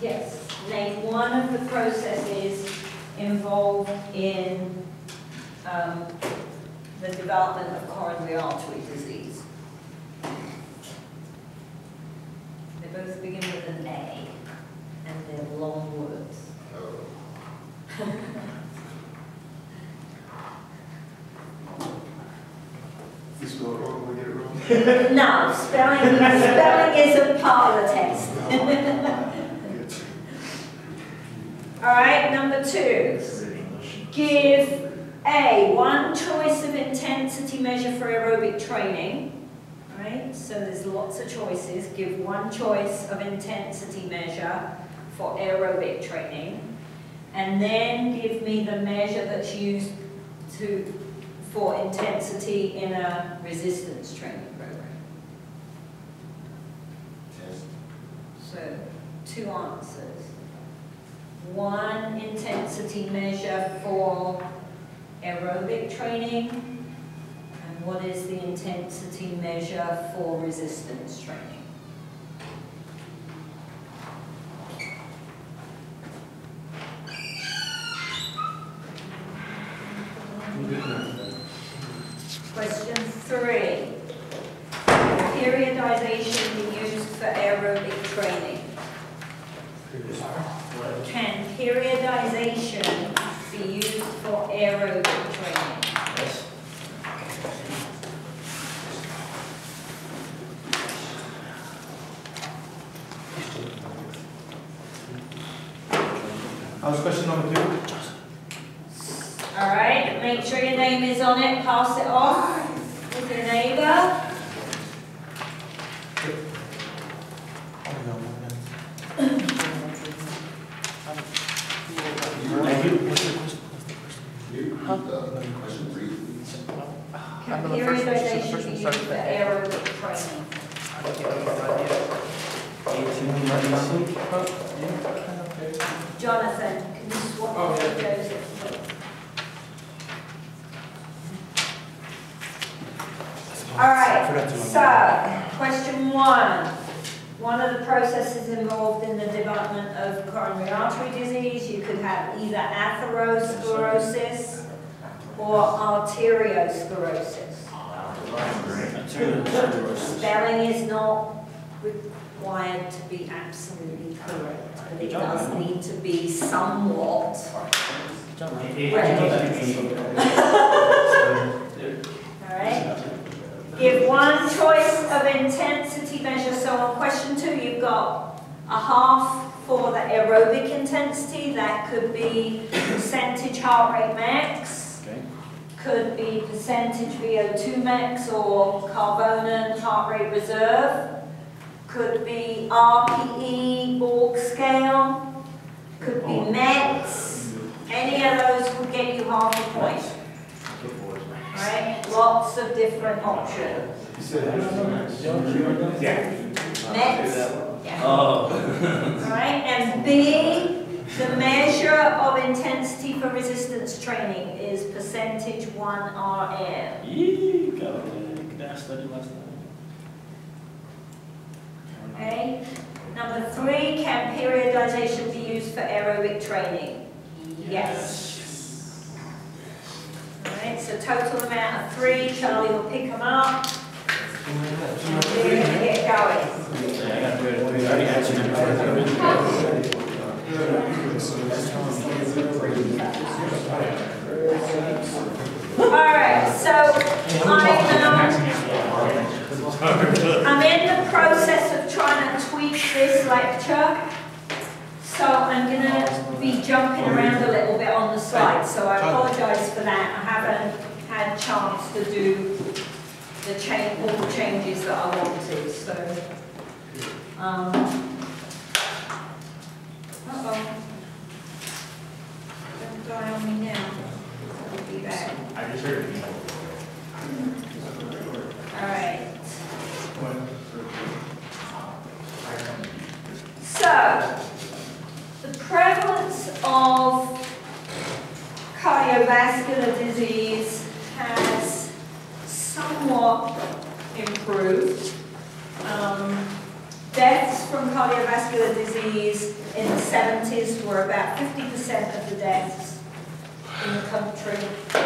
Yes. Name one of the processes involved in the development of coronary artery disease. They both begin with an A, and they're long words. You spell it wrong when we get it wrong? No, spelling isn't part of the test. All right, number 2. Give A, one choice of intensity measure for aerobic training. Right, so there's lots of choices. Give one choice of intensity measure for aerobic training. And then give me the measure that's used for intensity in a resistance training program. Yes. So, 2 answers. One intensity measure for aerobic training, and what is the intensity measure for resistance training? Question 3. Periodization be used for aerobic training? Can periodization be used for aerobic training? Yes. How's question number 2? All right, make sure your name is on it, pass it off with your neighbour. Can periodization be used for aerobic training? Jonathan, can you swap with Joseph? All right, so question 1. One of the processes involved in the development of coronary artery disease, you could have either atherosclerosis or arteriosclerosis. Spelling is not required to be absolutely correct, but it does need to be somewhat All right. Give one choice of intensity measure. So on question 2, you've got a half for the aerobic intensity. That could be percentage heart rate max. Okay. Could be percentage VO2 max or Carbonen heart rate reserve. Could be RPE Borg scale. Could be METs. Any of those would get you half a point. Right? Lots of different options. You said Yeah. METs. Yeah. Oh. Alright, and B, the measure of intensity for resistance training is percentage 1RM. Okay. Number 3, can periodization be used for aerobic training? Yes. Alright, so total amount of 3, Charlie will pick them up. And we're going to get going. Alright, so I'm in the process of trying to tweak this lecture. So I'm going to be jumping around a little bit on the slides, so I apologise for that. I haven't had a chance to do all the changes that I wanted. So, don't die on me now. I'll be back. I just heard it. All right. So, the prevalence of cardiovascular disease has somewhat improved. Deaths from cardiovascular disease in were about 50% of the deaths in the country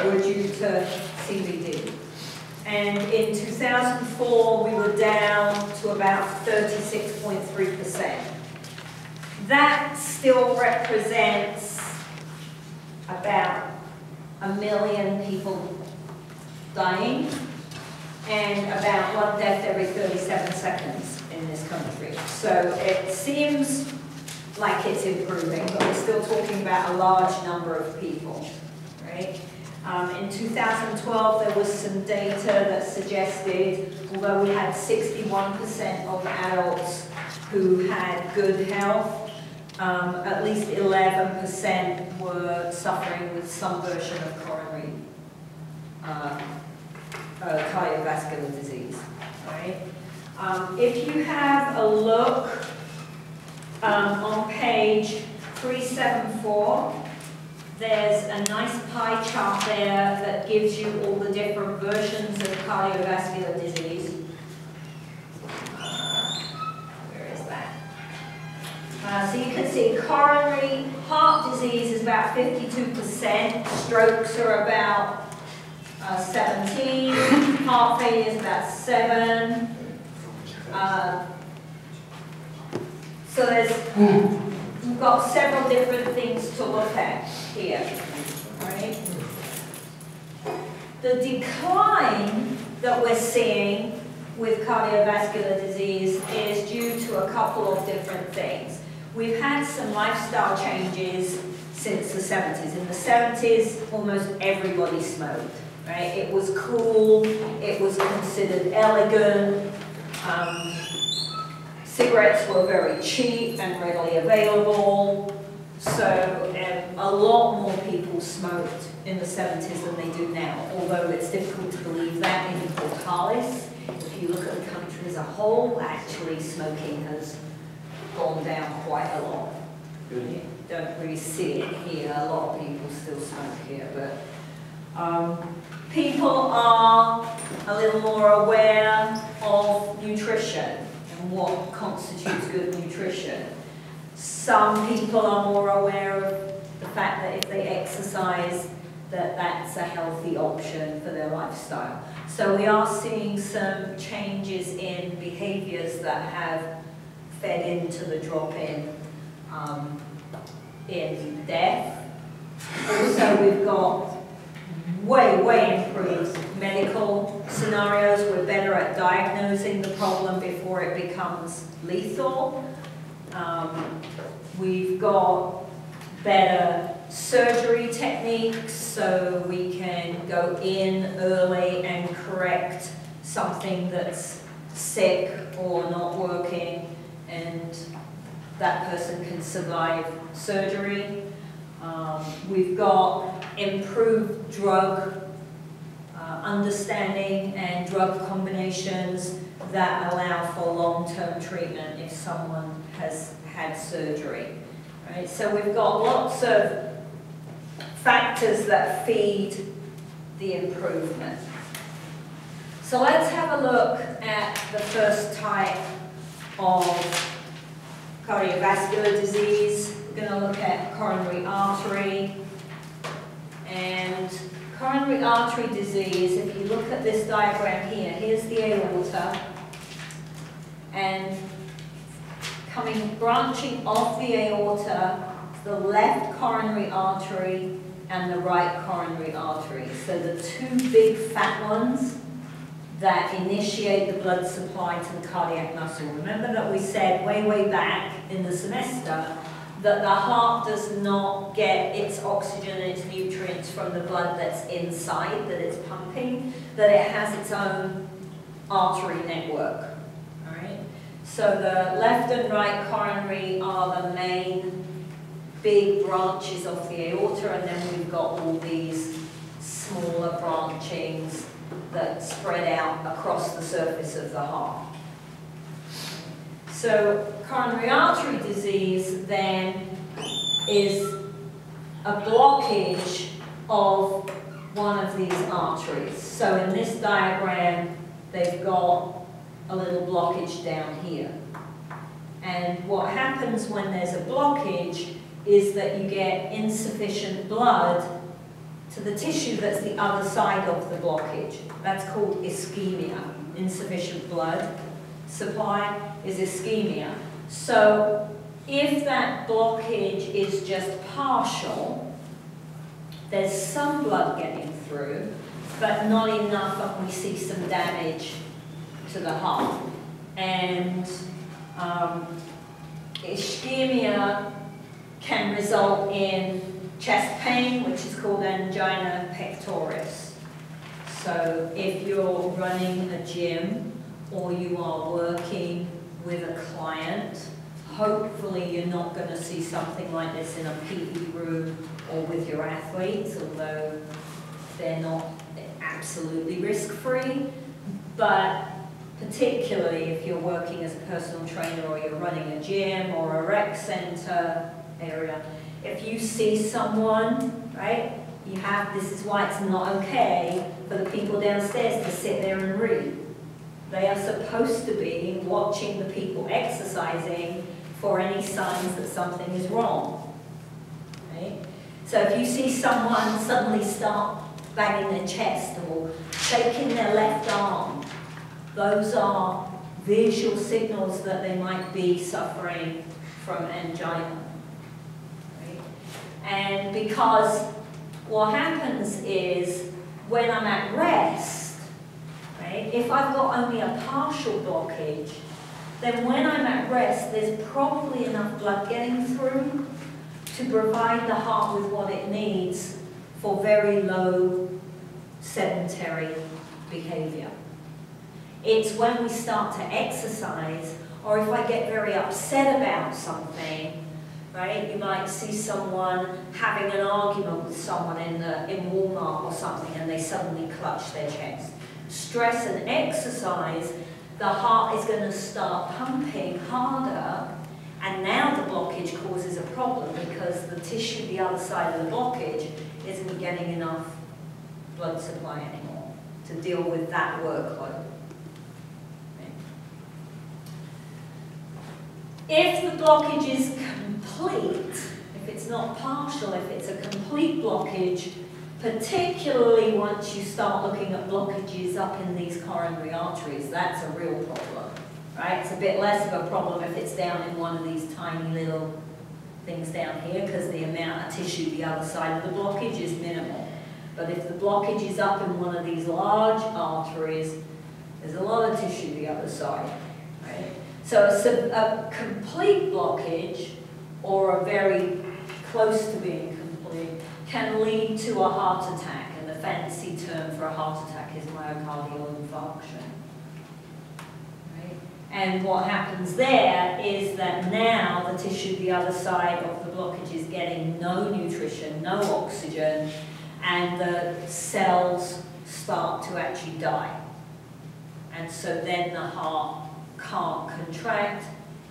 were due to CVD. And in 2004, we were down to about 36.3%. That still represents about 1 million people dying and about 1 death every 37 seconds in this country. So it seems like it's improving, but we're still talking about a large number of people, right? In 2012, there was some data that suggested, although we had 61% of adults who had good health, at least 11% were suffering with some version of coronary cardiovascular disease, right? If you have a look on page 374, there's a nice pie chart there that gives you all the different versions of cardiovascular disease. Where is that? So you can see coronary heart disease is about 52%, strokes are about 17, heart failure is about 7. So we've got several different things to look at here, right? The decline that we're seeing with cardiovascular disease is due to a couple of different things. We've had some lifestyle changes since the 70s. In the 70s, almost everybody smoked, right? It was cool, it was considered elegant. Cigarettes were very cheap and readily available, so a lot more people smoked in the 70s than they do now, although it's difficult to believe that in Portalis. If you look at the country as a whole, actually smoking has gone down quite a lot. You don't really see it here, a lot of people still smoke here, but people are a little more aware of nutrition and what constitutes good nutrition. Some people are more aware of the fact that if they exercise, that's a healthy option for their lifestyle. So we are seeing some changes in behaviors that have fed into the drop in death. Also, we've got way improved medical scenarios. We're better at diagnosing the problem before it becomes lethal. We've got better surgery techniques, so we can go in early and correct something that's sick or not working, and that person can survive surgery. We've got improved drug understanding and drug combinations that allow for long-term treatment if someone has had surgery. Right? So we've got lots of factors that feed the improvement. So let's have a look at the first type of cardiovascular disease. We're going to look at coronary artery. And coronary artery disease, if you look at this diagram here, here's the aorta, and branching off the aorta, the left coronary artery and the right coronary artery. So the two big fat ones that initiate the blood supply to the cardiac muscle. Remember that we said way back in the semester that the heart does not get its oxygen and its nutrients from the blood that's inside, that it's pumping, that it has its own artery network. All right? So the left and right coronary are the main big branches of the aorta, and then we've got all these smaller branchings that spread out across the surface of the heart. So coronary artery disease then is a blockage of one of these arteries. So in this diagram, they've got a little blockage down here. And what happens when there's a blockage is that you get insufficient blood to the tissue that's the other side of the blockage. That's called ischemia. Insufficient blood supply is ischemia. So if that blockage is just partial, there's some blood getting through, but not enough, and we see some damage to the heart. And ischemia can result in chest pain, which is called angina pectoris. So if you're running a gym or you are working with a client, hopefully you're not going to see something like this in a PE room or with your athletes, although they're not absolutely risk-free. But particularly if you're working as a personal trainer or you're running a gym or a rec center area, if you see someone, right, this is why it's not okay for the people downstairs to sit there and read. They are supposed to be watching the people exercising for any signs that something is wrong. Right? So if you see someone suddenly start banging their chest or shaking their left arm, those are visual signals that they might be suffering from angina. Right? And because what happens is when I'm at rest, right, if I've got only a partial blockage, then when I'm at rest, there's probably enough blood getting through to provide the heart with what it needs for very low sedentary behavior. It's when we start to exercise, or if I get very upset about something, right? You might see someone having an argument with someone in Walmart or something, and they suddenly clutch their chest. Stress and exercise, the heart is going to start pumping harder, and now the blockage causes a problem because the tissue the other side of the blockage isn't getting enough blood supply anymore to deal with that workload. If the blockage is complete, if it's not partial, if it's a complete blockage, particularly once you start looking at blockages up in these coronary arteries, that's a real problem, right? It's a bit less of a problem if it's down in one of these tiny little things down here because the amount of tissue the other side of the blockage is minimal. But if the blockage is up in one of these large arteries, there's a lot of tissue the other side, right? So a complete blockage, or a very close to being complete, can lead to a heart attack, and the fancy term for a heart attack is myocardial infarction. Right? And what happens there is that now the tissue the other side of the blockage is getting no nutrition, no oxygen, and the cells start to actually die. And so then the heart can't contract,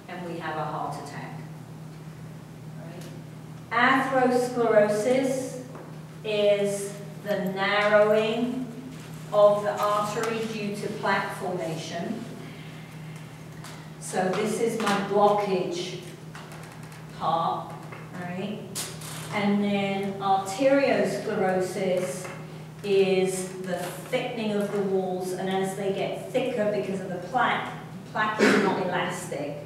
and we have a heart attack. Right? Atherosclerosis is the narrowing of the artery due to plaque formation. So this is my blockage part, right? And then arteriosclerosis is the thickening of the walls, and as they get thicker because of the plaque is not elastic,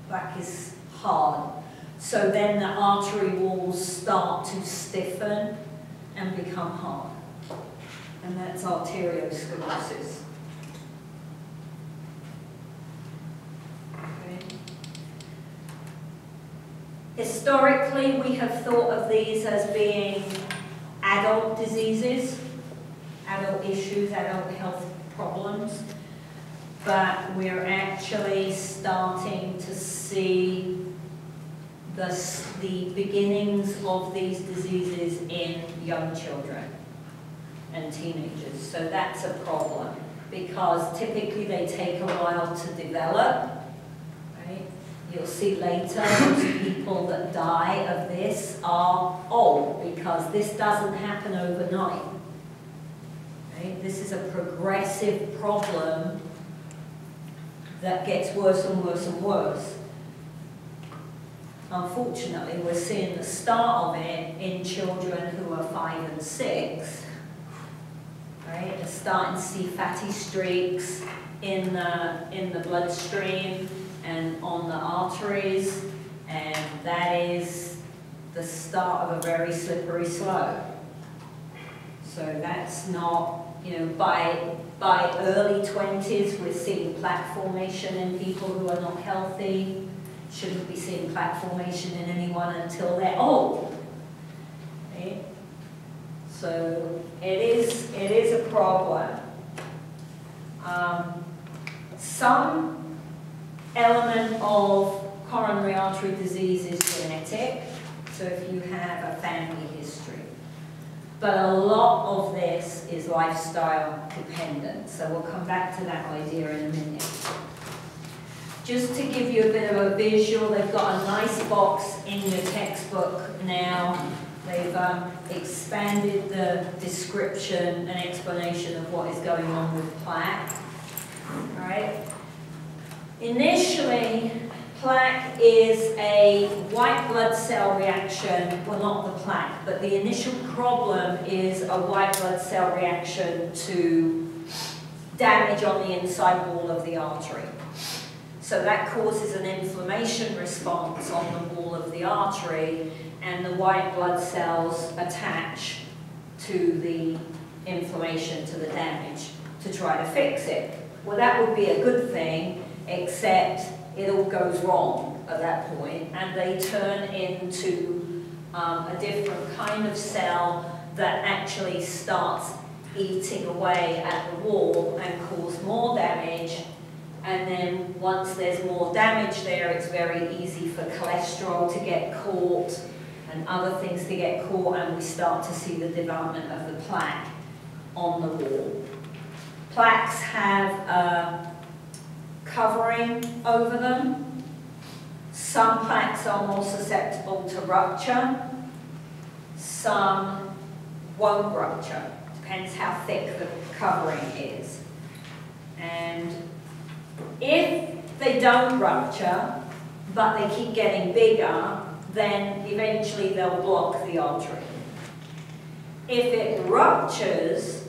plaque is hard. So then the artery walls start to stiffen and become hard. And that's arteriosclerosis. Okay. Historically, we have thought of these as being adult diseases, adult issues, adult health problems. But we're actually starting to see the beginnings of these diseases in young children and teenagers. So that's a problem because typically they take a while to develop. Right? You'll see later most people that die of this are old because this doesn't happen overnight. Right? This is a progressive problem that gets worse and worse and worse. unfortunately, we're seeing the start of it in children who are 5 and 6. Right? They're starting to see fatty streaks in the bloodstream and on the arteries, and that is the start of a very slippery slope. So that's not, you know, by early 20s, we're seeing plaque formation in people who are not healthy. Shouldn't be seeing plaque formation in anyone until they're old. Right? So it is a problem. Some element of coronary artery disease is genetic, so if you have a family history. But a lot of this is lifestyle dependent, so we'll come back to that idea in a minute. Just to give you a bit of a visual, they've got a nice box in your textbook now. They've expanded the description and explanation of what is going on with plaque. All right. Initially, plaque is a white blood cell reaction, well, not the plaque, but the initial problem is a white blood cell reaction to damage on the inside wall of the artery. So that causes an inflammation response on the wall of the artery, and the white blood cells attach to the inflammation, to the damage, to try to fix it. Well, that would be a good thing, except it all goes wrong at that point, and they turn into a different kind of cell that actually starts eating away at the wall and cause more damage. And then once there's more damage there, it's very easy for cholesterol to get caught and other things to get caught, and we start to see the development of the plaque on the wall. Plaques have a covering over them. Some plaques are more susceptible to rupture. Some won't rupture. Depends how thick the covering is. And if they don't rupture, but they keep getting bigger, then eventually they'll block the artery. If it ruptures,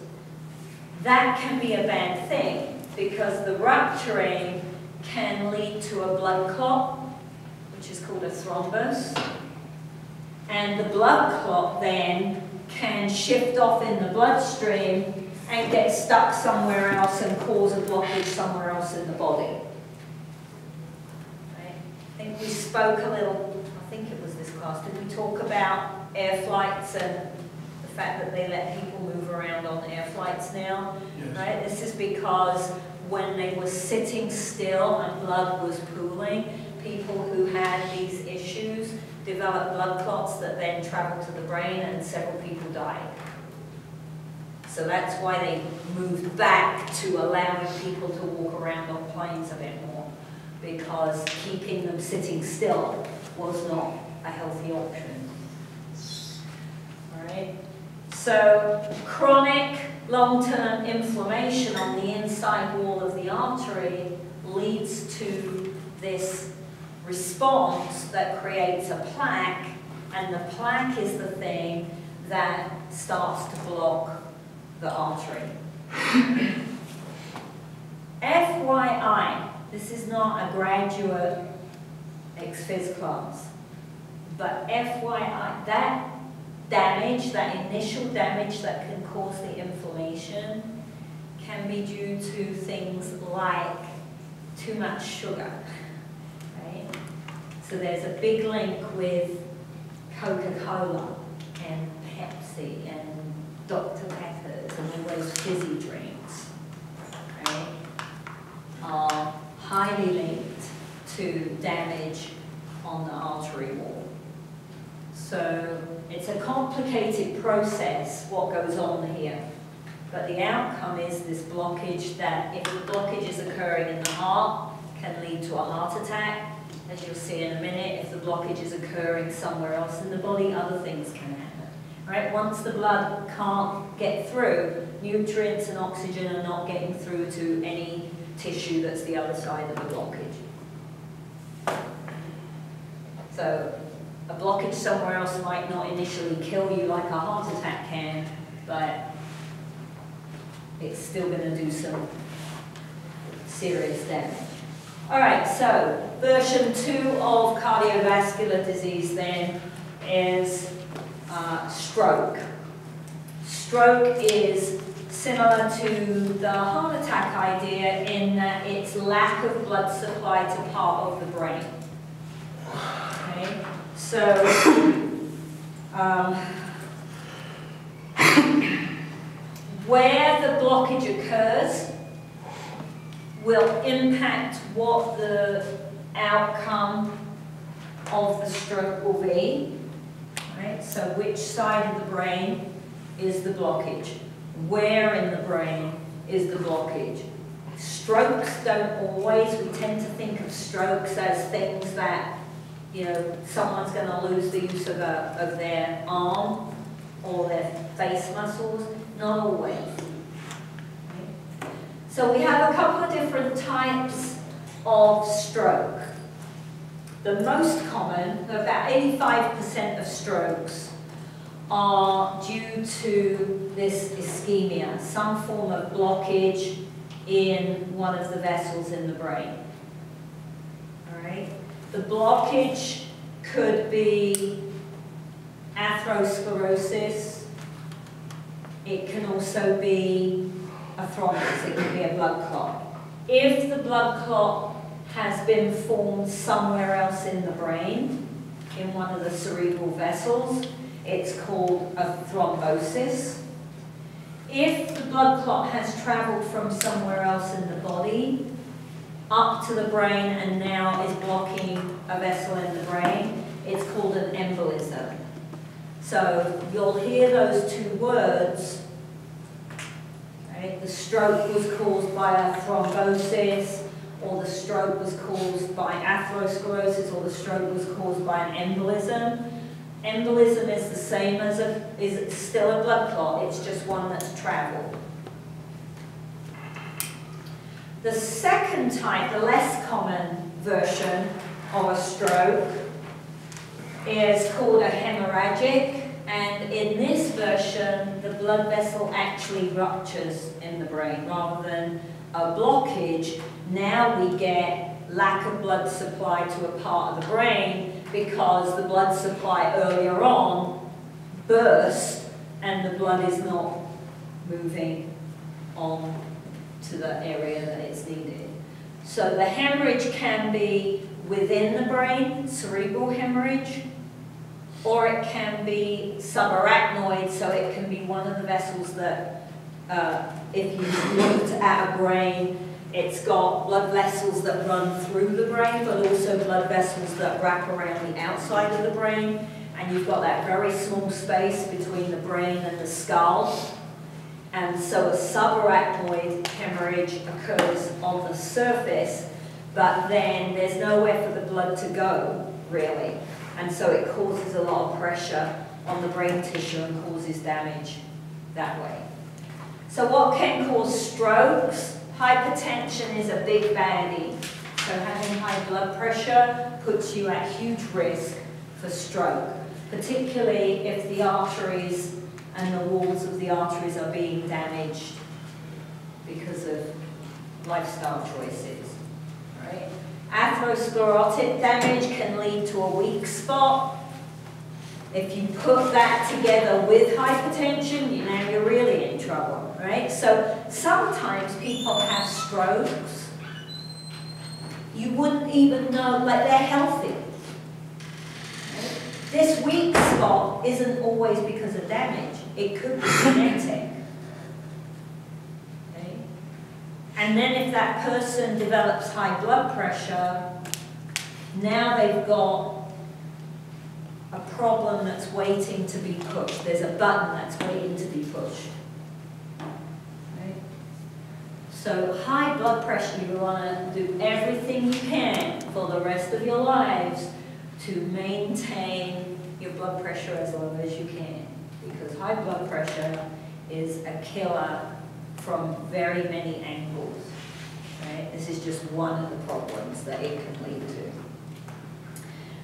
that can be a bad thing, because the rupturing can lead to a blood clot, which is called a thrombus. And the blood clot then can shift off in the bloodstream and get stuck somewhere else and cause a blockage somewhere else in the body. Right? I think we spoke a little, I think it was this class, did we talk about air flights and the fact that they let people move around on air flights now? Yes. Right? This is because when they were sitting still and blood was pooling, people who had these issues developed blood clots that then traveled to the brain, and several people died. So that's why they moved back to allowing people to walk around on planes a bit more, because keeping them sitting still was not a healthy option. All right? So chronic long-term inflammation on the inside wall of the artery leads to this response that creates a plaque, and the plaque is the thing that starts to block the artery. FYI, this is not a graduate ex-phys class, but FYI, that damage, that initial damage that can cause the inflammation can be due to things like too much sugar, right? So there's a big link with Coca-Cola and Pepsi and Dr. Peppers and all those fizzy drinks, right, are highly linked to damage on the artery wall. So it's a complicated process what goes on here, but the outcome is this blockage that, if the blockage is occurring in the heart, can lead to a heart attack. As you'll see in a minute, if the blockage is occurring somewhere else in the body, other things can happen. Right? Once the blood can't get through, nutrients and oxygen are not getting through to any tissue that's the other side of the blockage. So a blockage somewhere else might not initially kill you like a heart attack can, but it's still going to do some serious damage. All right, so version 2 of cardiovascular disease then is stroke. Stroke is similar to the heart attack idea in that it's lack of blood supply to part of the brain. Okay, so where the blockage occurs will impact what the outcome of the stroke will be. Right? So which side of the brain is the blockage? Where in the brain is the blockage? Strokes don't always, we tend to think of strokes as things that, you know, someone's going to lose the use of their arm or their face muscles. Not always. Okay. So we have a couple of different types of stroke. The most common, about 85% of strokes, are due to this ischemia, some form of blockage in one of the vessels in the brain. All right? The blockage could be atherosclerosis. It can also be a thrombus. It can be a blood clot. If the blood clot has been formed somewhere else in the brain, in one of the cerebral vessels, it's called a thrombosis. If the blood clot has traveled from somewhere else in the body up to the brain and now is blocking a vessel in the brain, it's called an embolism. So you'll hear those two words. Right? The stroke was caused by a thrombosis, or the stroke was caused by atherosclerosis, or the stroke was caused by an embolism. Embolism is the same as is still a blood clot, it's just one that's traveled. The second type, the less common version of a stroke, is called a hemorrhagic, and in this version, the blood vessel actually ruptures in the brain rather than a blockage. Now we get lack of blood supply to a part of the brain because the blood supply earlier on burst and the blood is not moving on to the area that it's needed. So the hemorrhage can be within the brain, cerebral hemorrhage, or it can be subarachnoid, so it can be one of the vessels that, if you looked at a brain, it's got blood vessels that run through the brain, but also blood vessels that wrap around the outside of the brain, and you've got that very small space between the brain and the skull. And so a subarachnoid hemorrhage occurs on the surface, but then there's nowhere for the blood to go, really. And so it causes a lot of pressure on the brain tissue and causes damage that way. So what can cause strokes? Hypertension is a big baddie. So having high blood pressure puts you at huge risk for stroke, particularly if the arteries and the walls of the arteries are being damaged because of lifestyle choices. Right? Atherosclerotic damage can lead to a weak spot. If you put that together with hypertension, now you're really in trouble, right? So sometimes people have strokes. You wouldn't even know, like they're healthy. Right? This weak spot isn't always because of damage. It could be genetic. Okay? And then if that person develops high blood pressure, now they've got a problem that's waiting to be pushed. There's a button that's waiting to be pushed. Right? So high blood pressure, you want to do everything you can for the rest of your lives to maintain your blood pressure as low as you can. Because high blood pressure is a killer from very many angles. Right? This is just one of the problems that it can lead to.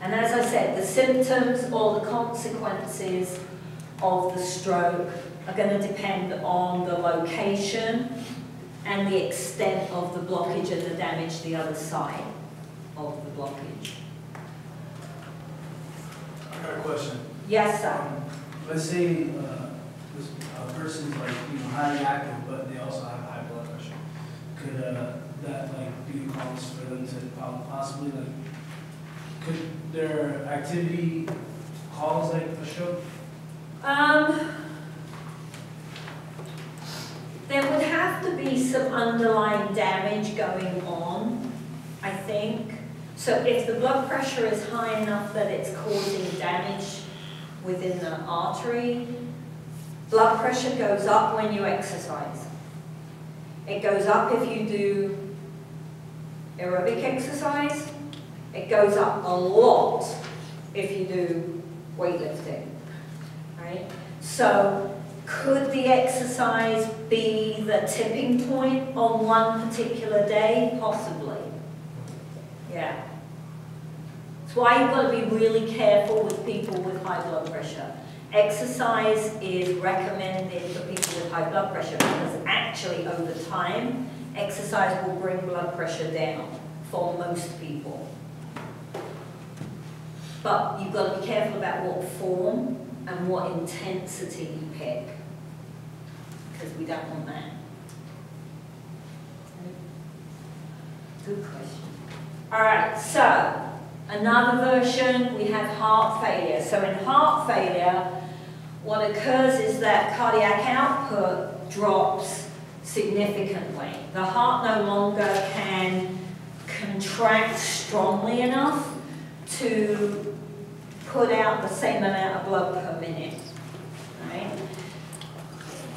And as I said, the symptoms or the consequences of the stroke are going to depend on the location and the extent of the blockage and the damage to the other side of the blockage. I got a question. Yes, sir. Let's say this person's like, highly active, but they also have high blood pressure. Could that be a cause for them to possibly could their activity cause a stroke? There would have to be some underlying damage going on, I think. So if the blood pressure is high enough that it's causing damage within the artery, blood pressure goes up when you exercise. It goes up if you do aerobic exercise. It goes up a lot if you do weightlifting, right? So could the exercise be the tipping point on one particular day? Possibly. Yeah. That's why you've got to be really careful with people with high blood pressure. Exercise is recommended for people with high blood pressure because actually over time, exercise will bring blood pressure down for most people. But you've got to be careful about what form and what intensity you pick, because we don't want that. Good question. All right, so another version, we have heart failure. So in heart failure, what occurs is that cardiac output drops significantly. The heart no longer can contract strongly enough to put out the same amount of blood per minute, right?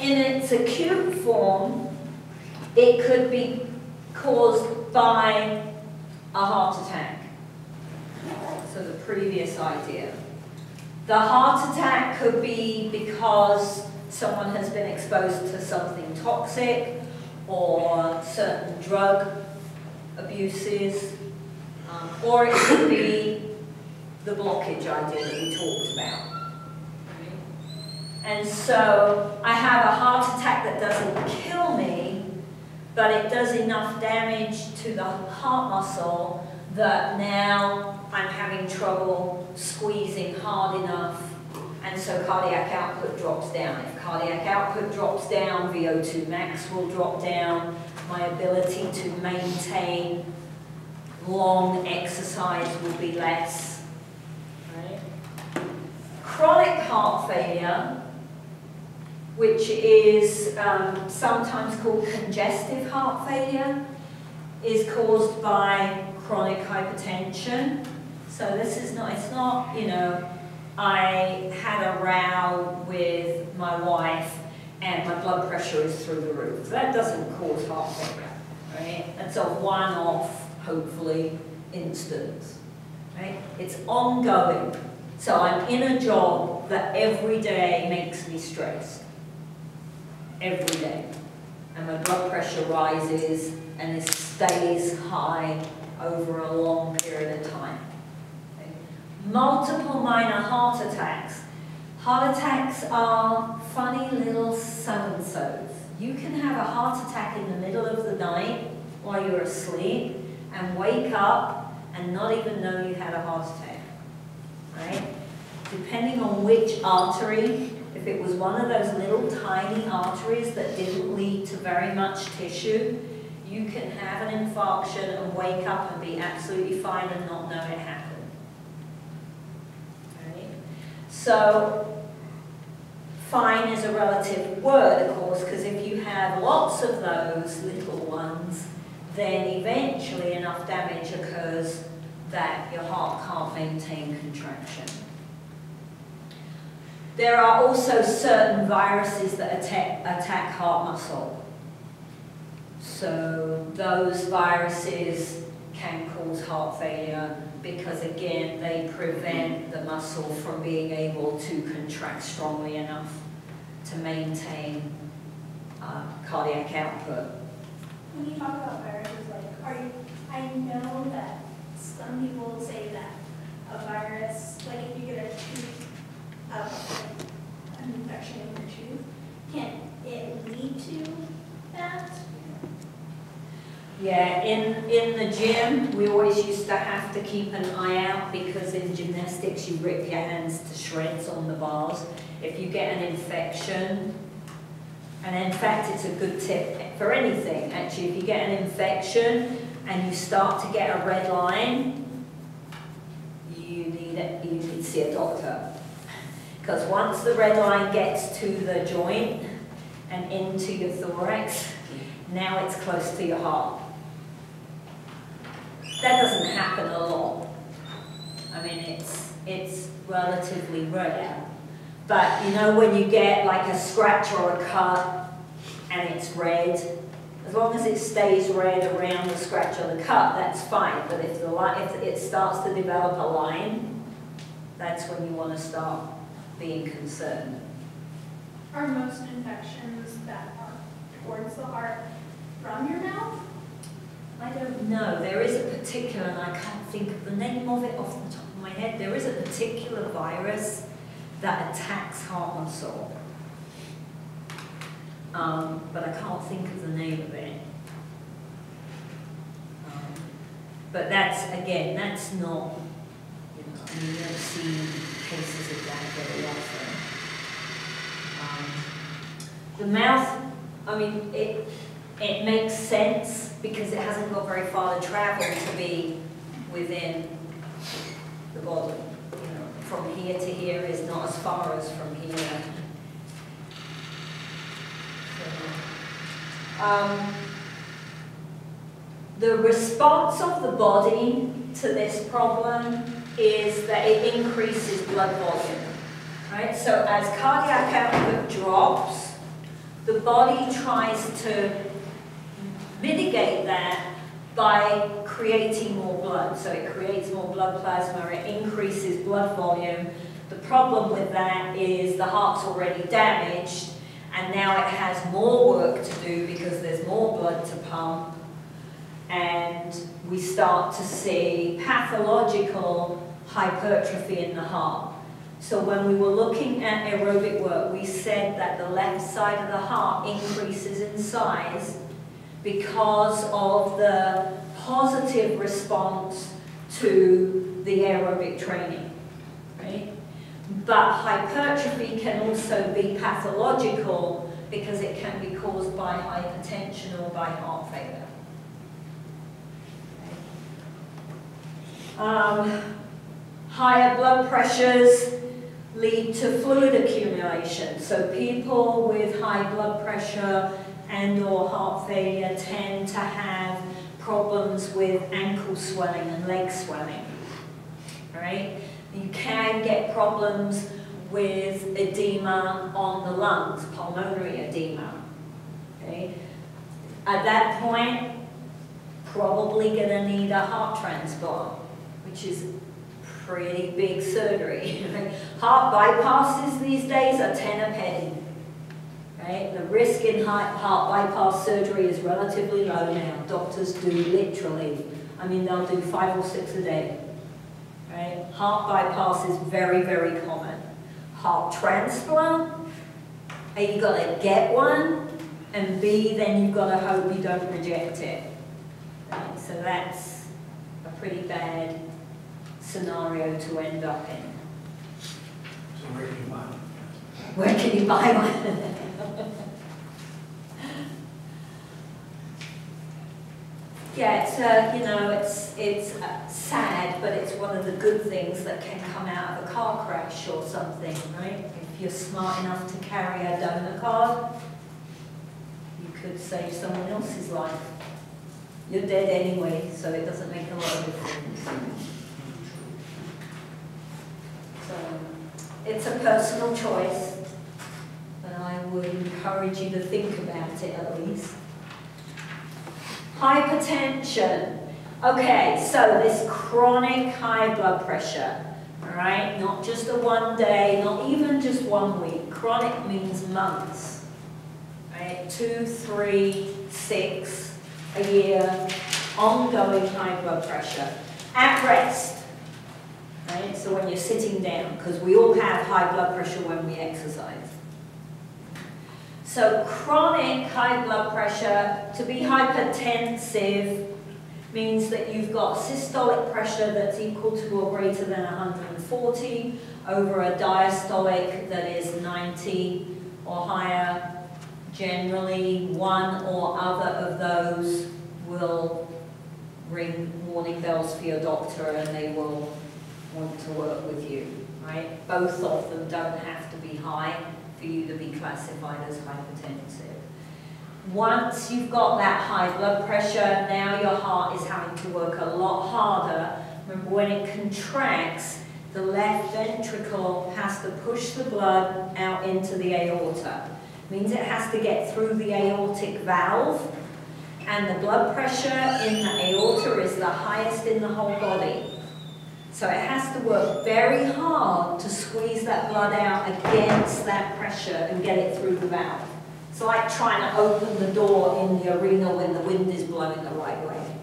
In its acute form, it could be caused by a heart attack. So the previous idea. The heart attack could be because someone has been exposed to something toxic or certain drug abuses, or it could be the blockage idea that we talked about. And so I have a heart attack that doesn't kill me, but it does enough damage to the heart muscle that now I'm having trouble squeezing hard enough, and so cardiac output drops down. If cardiac output drops down, VO2 max will drop down, my ability to maintain long exercise will be less. Right? Chronic heart failure, which is sometimes called congestive heart failure, is caused by chronic hypertension. So this is not, it's not, I had a row with my wife and my blood pressure is through the roof. That doesn't cause heart failure, right? That's a one-off, hopefully, instance, right? It's ongoing. So I'm in a job that every day makes me stressed. Every day. And my blood pressure rises and it stays high over a long period of time. Okay? Multiple minor heart attacks. Heart attacks are funny little so-and-sos. You can have a heart attack in the middle of the night while you're asleep and wake up and not even know you had a heart attack, right? Depending on which artery, if it was one of those little tiny arteries that didn't lead to very much tissue, you can have an infarction and wake up and be absolutely fine and not know it happened. Right? So, fine is a relative word, of course, because if you have lots of those little ones, then eventually enough damage occurs that your heart can't maintain contraction. There are also certain viruses that attack heart muscle. So those viruses can cause heart failure because, again, they prevent the muscle from being able to contract strongly enough to maintain cardiac output. When you talk about viruses, I know that some people say that a virus, like if you get a tooth, an infection in your tooth, can it lead to that? Yeah, in the gym, we always used to have to keep an eye out because in gymnastics you rip your hands to shreds on the bars. If you get an infection, and in fact it's a good tip for anything actually, if you get an infection and you start to get a red line, you need to see a doctor. Because once the red line gets to the joint and into your thorax, now it's close to your heart. That doesn't happen a lot. I mean, it's relatively rare. But you know when you get like a scratch or a cut and it's red, as long as it stays red around the scratch or the cut, that's fine. But if it starts to develop a line, that's when you want to start being concerned. Are most infections that are towards the heart from your mouth? I don't know. There is a particular, and I can't think of the name of it off the top of my head, there is a particular virus that attacks heart muscle. But I can't think of the name of it. But that's, again, that's not, you know, I mean, you don't see cases of that very often. The mouth, I mean, it makes sense because it hasn't got very far to travel to be within the body. You know, from here to here is not as far as from here. The response of the body to this problem is that it increases blood volume, right? So as cardiac output drops, the body tries to mitigate that by creating more blood. So it creates more blood plasma, it increases blood volume. The problem with that is the heart's already damaged and now it has more work to do because there's more blood to pump, and we start to see pathological hypertrophy in the heart. So when we were looking at aerobic work, we said that the left side of the heart increases in size because of the positive response to the aerobic training, right? But hypertrophy can also be pathological because it can be caused by hypertension or by heart failure. Higher blood pressures lead to fluid accumulation. So people with high blood pressure and or heart failure tend to have problems with ankle swelling and leg swelling, right? You can get problems with edema on the lungs, pulmonary edema, okay? At that point, probably gonna need a heart transplant, which is pretty big surgery. Heart bypasses these days are 10 a penny. Right? The risk in heart bypass surgery is relatively low now. Doctors do literally, I mean, they'll do 5 or 6 a day. Right? Heart bypass is very, very common. Heart transplant, A, you gotta get one, and B, then you've gotta hope you don't reject it. Right? So that's a pretty bad scenario to end up in. So where can you buy one? Where can you buy one? Yeah, it's you know, it's sad, but it's one of the good things that can come out of a car crash or something, right? If you're smart enough to carry a donor card, you could save someone else's life. You're dead anyway, so it doesn't make a lot of difference. So it's a personal choice, but I would encourage you to think about it at least. Hypertension. Okay, so this chronic high blood pressure, all right? Not just a one day, not even just 1 week. Chronic means months, right? 2, 3, 6, a year, ongoing high blood pressure. At rest, right? right? So when you're sitting down, because we all have high blood pressure when we exercise. So chronic high blood pressure, to be hypertensive, means that you've got systolic pressure that's equal to or greater than 140 over a diastolic that is 90 or higher. Generally, one or other of those will ring warning bells for your doctor and they will want to work with you, right? Both of them don't have to be high for you to be classified as hypertensive. Once you've got that high blood pressure, now your heart is having to work a lot harder. Remember, when it contracts, the left ventricle has to push the blood out into the aorta. It means it has to get through the aortic valve, and the blood pressure in the aorta is the highest in the whole body. So it has to work very hard to squeeze that blood out against that pressure and get it through the valve. It's like trying to open the door in the arena when the wind is blowing the right way,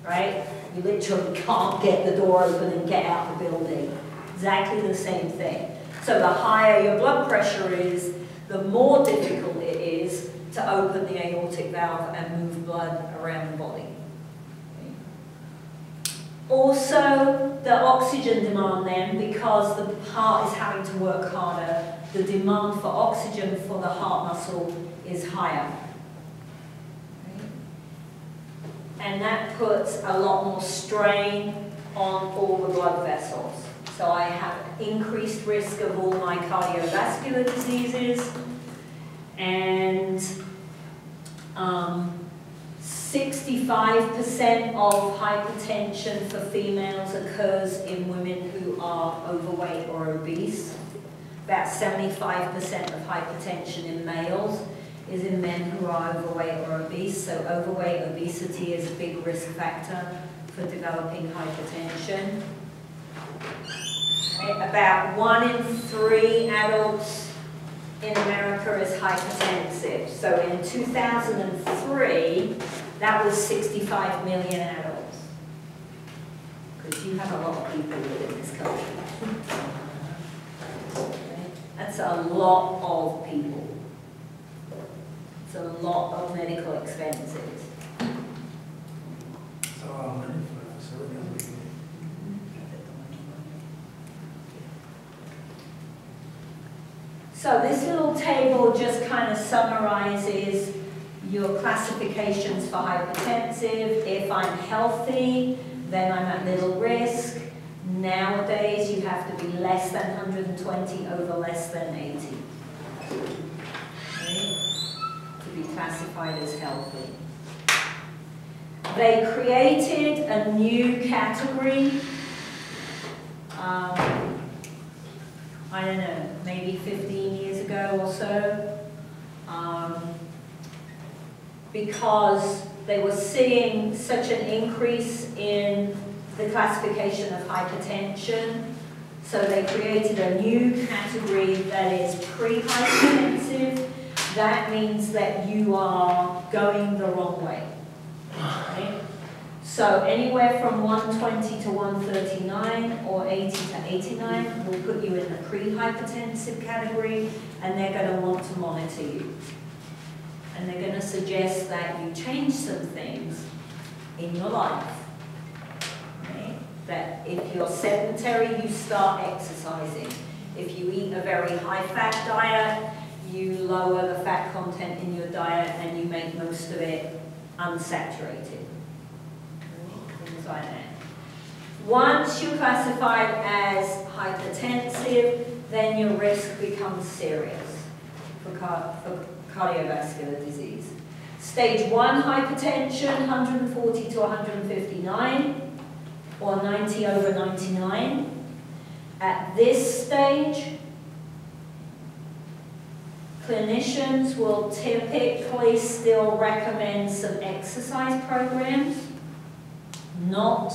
right? You literally can't get the door open and get out the building. Exactly the same thing. So the higher your blood pressure is, the more difficult it is to open the aortic valve and move blood around the body. Also, the oxygen demand then, because the heart is having to work harder, the demand for oxygen for the heart muscle is higher. And that puts a lot more strain on all the blood vessels. So I have increased risk of all my cardiovascular diseases, and 65% of hypertension for females occurs in women who are overweight or obese. About 75% of hypertension in males is in men who are overweight or obese. So overweight, obesity is a big risk factor for developing hypertension. Okay, about 1 in 3 adults in America is hypertensive. So in 2003, that was 65 million adults. Because you have a lot of people within this country. Okay? That's a lot of people. It's a lot of medical expenses. So I'm ready for the facility. So this little table just kind of summarizes your classifications for hypertensive. If I'm healthy, then I'm at little risk. Nowadays, you have to be less than 120 over less than 80. Okay? To be classified as healthy. They created a new category, I don't know, maybe 15 years ago or so, because they were seeing such an increase in the classification of hypertension. So they created a new category that is pre-hypertensive. That means that you are going the wrong way. Okay? So anywhere from 120 to 139 or 80 to 89 will put you in the pre-hypertensive category, and they're going to want to monitor you. And they're going to suggest that you change some things in your life. Okay? That if you're sedentary, you start exercising. If you eat a very high-fat diet, you lower the fat content in your diet and you make most of it unsaturated. Things like that. Once you're classified as hypertensive, then your risk becomes serious for cardiovascular disease. Stage 1 hypertension, 140 to 159, or 90 over 99. At this stage, clinicians will typically still recommend some exercise programs, not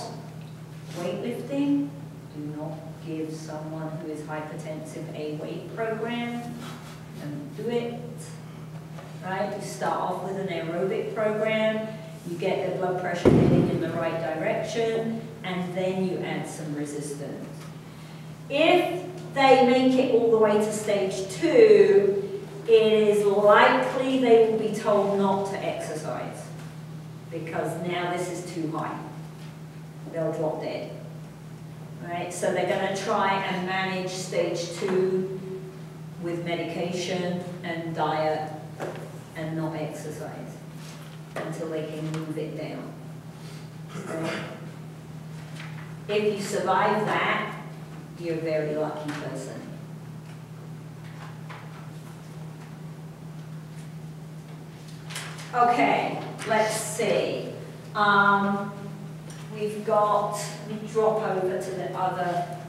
weightlifting. Do not give someone who is hypertensive a weight program. Don't do it. Right? You start off with an aerobic program, you get the blood pressure heading in the right direction, and then you add some resistance. If they make it all the way to stage 2, it is likely they will be told not to exercise because now this is too high. They'll drop dead. Right? So they're going to try and manage stage 2 with medication and diet and not exercise until they can move it down. Right? If you survive that, you're a very lucky person. Okay, let's see. We've got, let me drop over to the other.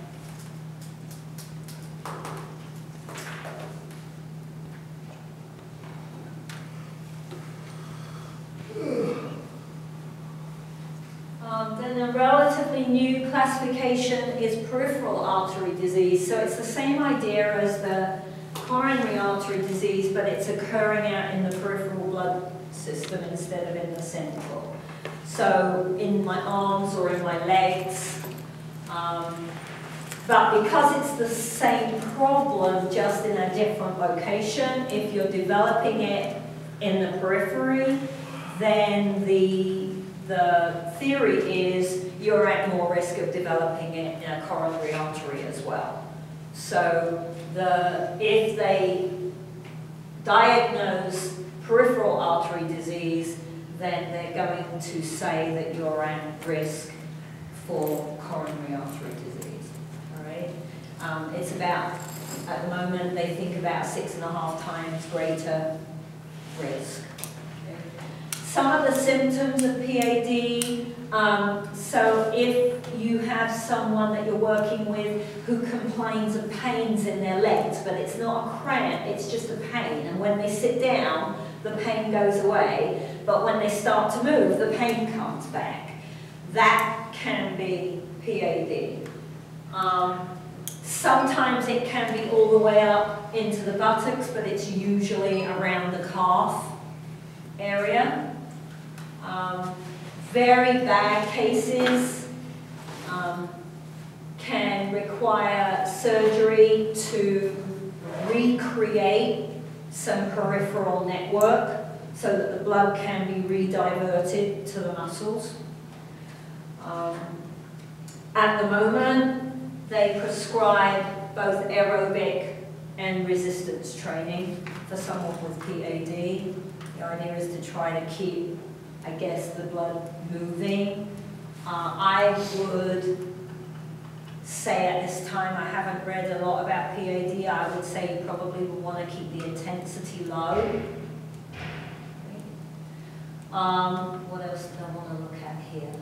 Then a relatively new classification is peripheral artery disease. So it's the same idea as the coronary artery disease, but it's occurring out in the peripheral blood system instead of in the central. So in my arms or in my legs. But because it's the same problem, just in a different location, if you're developing it in the periphery, then the theory is you're at more risk of developing it in a coronary artery as well. So if they diagnose peripheral artery disease, then they're going to say that you're at risk for coronary artery disease. All right? It's about, at the moment, they think about 6.5 times greater risk. Some of the symptoms of PAD, so if you have someone that you're working with who complains of pains in their legs, but it's not a cramp, it's just a pain, and when they sit down, the pain goes away, but when they start to move, the pain comes back. That can be PAD. Sometimes it can be all the way up into the buttocks, but it's usually around the calf area. Very bad cases can require surgery to recreate some peripheral network so that the blood can be rediverted to the muscles. At the moment, they prescribe both aerobic and resistance training for someone with PAD. The idea is to try to keep, I guess, the blood moving. I would say at this time, I haven't read a lot about PAD, I would say you probably would want to keep the intensity low. What else did I want to look at here?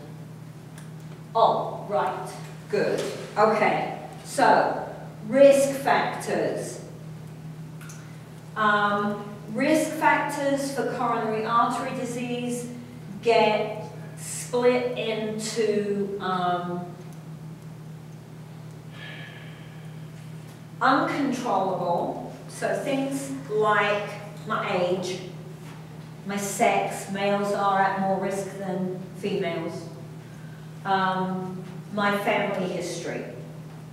Oh, right, good. Okay, so risk factors. Risk factors for coronary artery disease get split into uncontrollable, so things like my age, my sex, males are at more risk than females, my family history,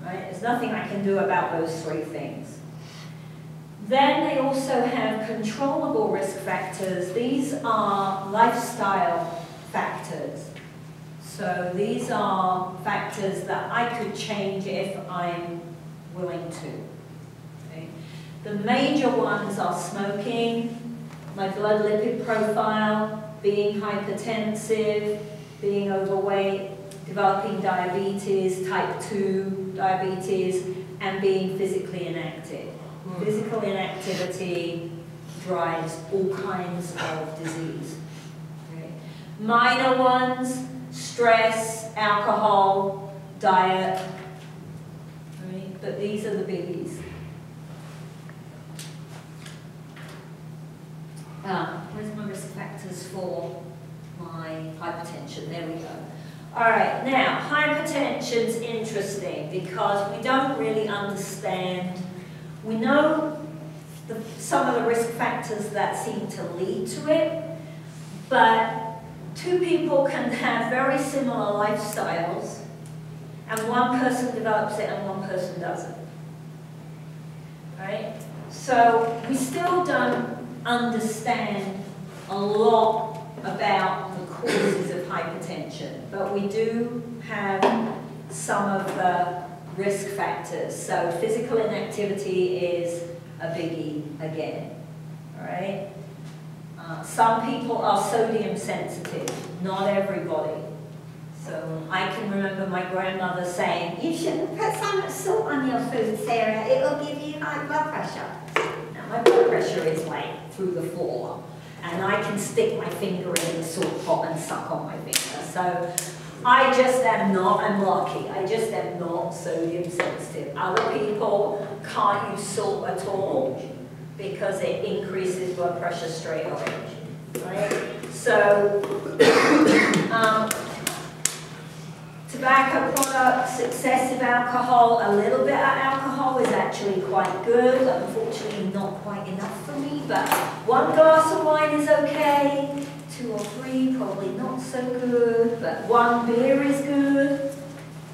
right? There's nothing I can do about those 3 things. Then they also have controllable risk factors. These are lifestyle factors. So these are factors that I could change if I'm willing to. Okay? The major ones are smoking, my blood lipid profile, being hypertensive, being overweight, developing diabetes, type 2 diabetes, and being physically inactive. Physical inactivity drives all kinds of disease. Okay? Minor ones, stress, alcohol, diet, right? But these are the biggies. Where's my risk factors for my hypertension? There we go. All right, now hypertension's interesting because we don't really understand. We know some of the risk factors that seem to lead to it, but 2 people can have very similar lifestyles and one person develops it and one person doesn't. Right? So we still don't understand a lot about the causes of hypertension, but we do have some of the risk factors. So physical inactivity is a biggie again. All right? Some people are sodium sensitive, not everybody. So I can remember my grandmother saying, "You shouldn't put so much salt on your food, Sarah, it will give you high blood pressure." Now my blood pressure is like through the floor, and I can stick my finger in the salt pot and suck on my finger. So I just am not, I'm lucky, I just am not sodium sensitive. Other people can't use salt at all because it increases blood pressure straight away, right? So, tobacco products, excessive alcohol, a little bit of alcohol is actually quite good. Unfortunately, not quite enough for me, but 1 glass of wine is okay. 2 or 3, probably not so good, but 1 beer is good.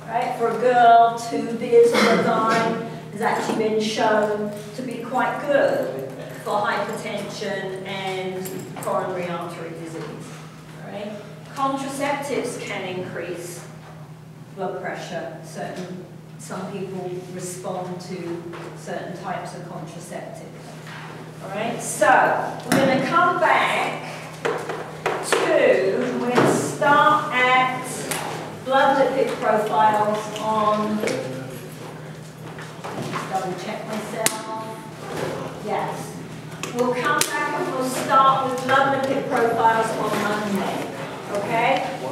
Right? For a girl, 2 beers per dime has actually been shown to be quite good for hypertension and coronary artery disease. Right? Contraceptives can increase blood pressure. Some people respond to certain types of contraceptives. All right, so we're going to come back to, we're going to start at blood lipid profiles on, just double check myself, yes. We'll come back and we'll start with blood lipid profiles on Monday.